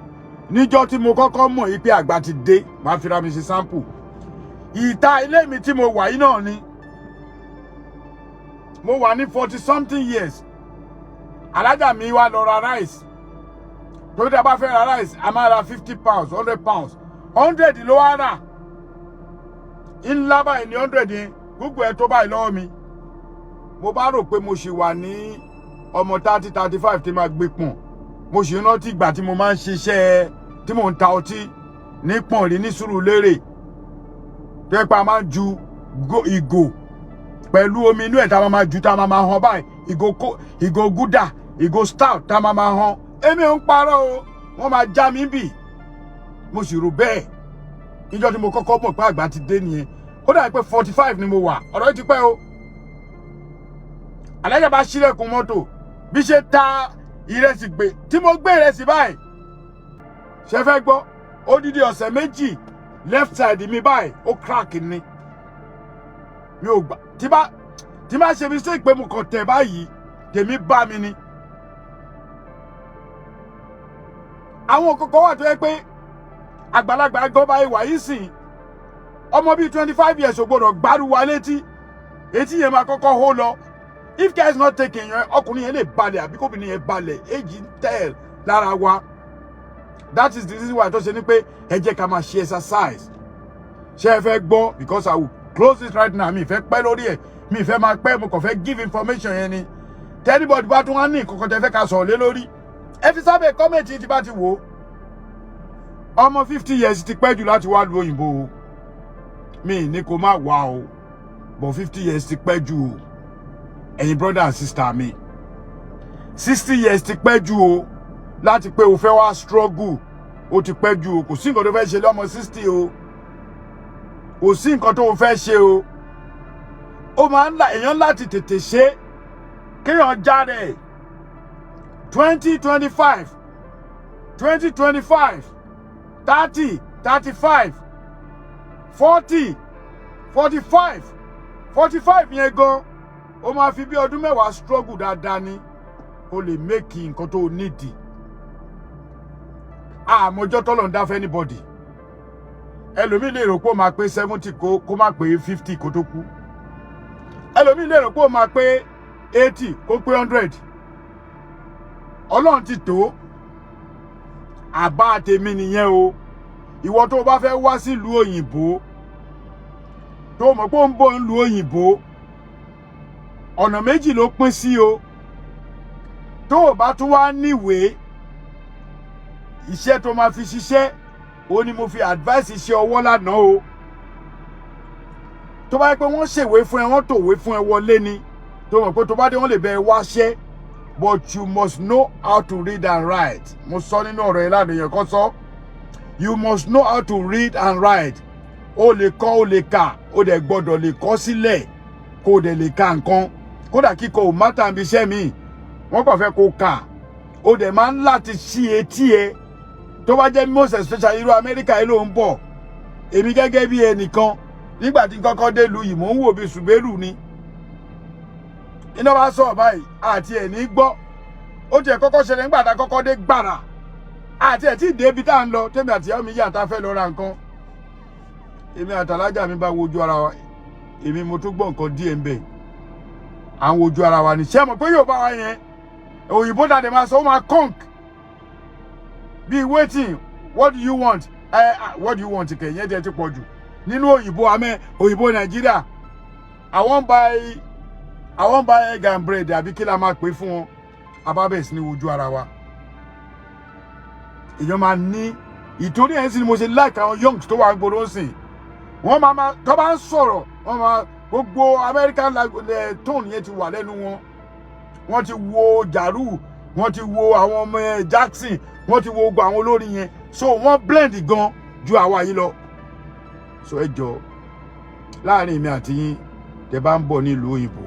S3: níjọ́ tí mo kọ́kọ́ mọ̀ yí pé àgbà ti dé máa fi ra mi ṣe sample ìta ilé mi tí mo wà yìí náà ni mo wà ní 40 something years alájà mi wá lọ ra rice tó dé bá fẹ́ ra rice a máa ra 50 pounds 100 pounds 100 ló wá rà ńlá báyìí ní 100 yẹn gbogbo ẹ̀ tó báyìí lọ́wọ́ mi mo bá rò pé mo ṣì wà ní ọmọ 30-35 tí máa gbé pọ̀n mo ṣì ń rántí ìgbà tí mo máa ń ṣiṣẹ́ tí mò ń ta ọtí ní Pọ̀nrí ní Sùúrùlérè tó yẹ pé a máa ń ju ìgò pẹ̀lú omi inú ẹ̀ tá a máa ju tá a máa hàn báyìí ìgò gúdà ìgò stout tá a máa hàn èmi ò ń parọ́ o wọ́n máa já mi bì mo sì rò bẹ́ẹ̀ níjọ́ tí mo kọ́kọ́ mọ̀ pé àgbà ti dé nìyẹn ó dàbí pé 45 ni mo wà ọ̀rọ̀ yìí ti pẹ́ o alájà bá ṣílẹ̀kùn mọ́tò bí ṣe ta ìrẹsì gbé tí mo gbé ìrẹsì báyìí ṣe fẹ́ gbọ́ odidi ọ̀sẹ̀ méjì left side mi báyìí ó crack ni mi ò gbà tí bá ṣe mistake pé mo kàn tẹ̀ báyìí tèmi bá mi ni àwọn kọ̀ọ̀kan wà tó yẹ pé àgbàlagbà gan báyìí wà yìí sìn ọmọ bíi 25 years ò gbọdọ̀ gbárù wa létí etí yẹn máa kọ́kọ́ hó lọ if care is not taken yẹn ọkùnrin yẹn lè balẹ̀ àbí kóbìnrin yẹn balẹ̀ èjì ń tẹ̀ lára wa that is the reason why tó ṣe ní pé ẹ jẹ́ ká máa ṣe exercise ṣé ẹ fẹ́ gbọ́ because I will close it right now mi fẹ́ pẹ́ lórí ẹ̀ mi fẹ́ máa pẹ́ mo kàn fẹ́ give information yẹn ni tẹ́nibọ̀dì bá tún wá ní nǹkan kan tẹ́ fẹ́ ká sọ̀rọ̀ lé lórí ẹ fi sábẹ́ kọ́mẹ̀ntì tí bá ti wò ó ọmọ 50 years ti pẹ́ jù láti wá lu òyìnbó o mi ní kó má wá o but 50 years ti pẹ́ jù o ẹ̀yin brother and sister mi 60 years ti pẹ́ jù o láti pé o fẹ́ wá struggle o ti pẹ́ jù o kò sí nǹkan tó fẹ́ ṣe lọ́mọ 60 o kò sí nǹkan tó fẹ́ ṣe o ó máa ń la èèyàn láti tètè ṣe kéèyàn jáde 2025 2025 30 35 40 45 45 yẹn gan ó máa fi bí ọdún mẹ́wàá struggle dáadáa ni ó lè make nǹkan tó nídìí àmọ́jọ́ tọ́lọ̀ ń dá fẹ́ anybody ẹlòmíì lè rò pé ó máa pé 70 kó má pé 50 kó tó kú ẹlòmíì lè rò pé ó máa pé 80 kó pé 100 ọlọ́run ti tó àbá tèmi nìyẹn o ìwọ tó bá fẹ́ wá sílùú òyìnbó tó mọ̀ pé ó ń bọ̀ nílùú òyìnbó ọ̀nà méjì ló pín sí o tó o bá tún wá níwèé iṣẹ́ tó máa fi ṣiṣẹ́ ó ní mo fi advice iṣẹ́ ọwọ́ lánàá o tó bá yẹ pé wọ́n ṣèwé fún ẹ wọ́n tòwé fún ẹ wọlé ni tó mọ̀ pé tó bá dé wọ́n lè bẹ ẹ wáṣẹ́ but you must know how to read and write mo sọ nínú ọ̀rọ̀ ìlànà èèyàn kan sọ you must know how to read and write o lè kọ o lè kà o dẹ̀ gbọ́dọ̀ lè kọ sílẹ̀ kó o dẹ̀ lè ka nǹkan kódà kíkọ ò má tàbí iṣẹ́ mi wọ́n kàn fẹ́ kó kà o dẹ̀ máa ń láti ṣí etí ẹ tó bá jẹ́ most especially irú Amẹ́ríkà yìí ló ń bọ̀ èmi gẹ́gẹ́ bí ẹnìkan nígbà tí kọ́kọ́ dé lu yìí mò ń wò bí ṣùgbẹ́rù ni iná bá sọ̀rọ̀ báyìí àti ẹ̀ ní gbọ́ ó tiẹ̀ kọ́kọ́ ṣẹlẹ̀ nígbà tá a kọ́kọ́ dé gbàrà àti ẹ̀ tí ì débi tá à ń lọ tèmi àti ìyá mi yà tá a fẹ́ lọ ra nǹkan èmi àtàlájà mi bá wojú ara wa èmi mo tún gbọ́ nǹkan díẹ̀ ń bẹ̀ à ń wojú ara wa ní ṣé mọ̀ pé yóò bá wa yẹn òyìnbó dàdé máa sọ ó máa kọ́ǹk be waiting what do you want what do you want kẹ̀yìn ẹ̀jẹ̀ ti pọ̀ jù nínú òyìnbó Nàìjíríà I won't buy egg and bread àbí kí la máa pè fún wọn abábẹ̀sí ní wojú ara wa èèyàn máa ní ìtorí ẹ̀ ń sìn ni mo ṣe like àwọn youngs tó wà ń gbòòrò sìn wọ́n máa tó bá ń sọ̀rọ̀ wọ́n máa gbogbo American tone yẹn ti wà lẹ́nu wọn wọ́n ti wo Jaru wọ́n ti wo àwọn ọmọ Jackson wọ́n ti wo gbogbo àwọn olórin yẹn so wọ́n blend gan ju àwa yìí lọ so ẹ jọ láàrin èmi àti yín tẹ́ bá ń bọ̀ nílùú òyìnbó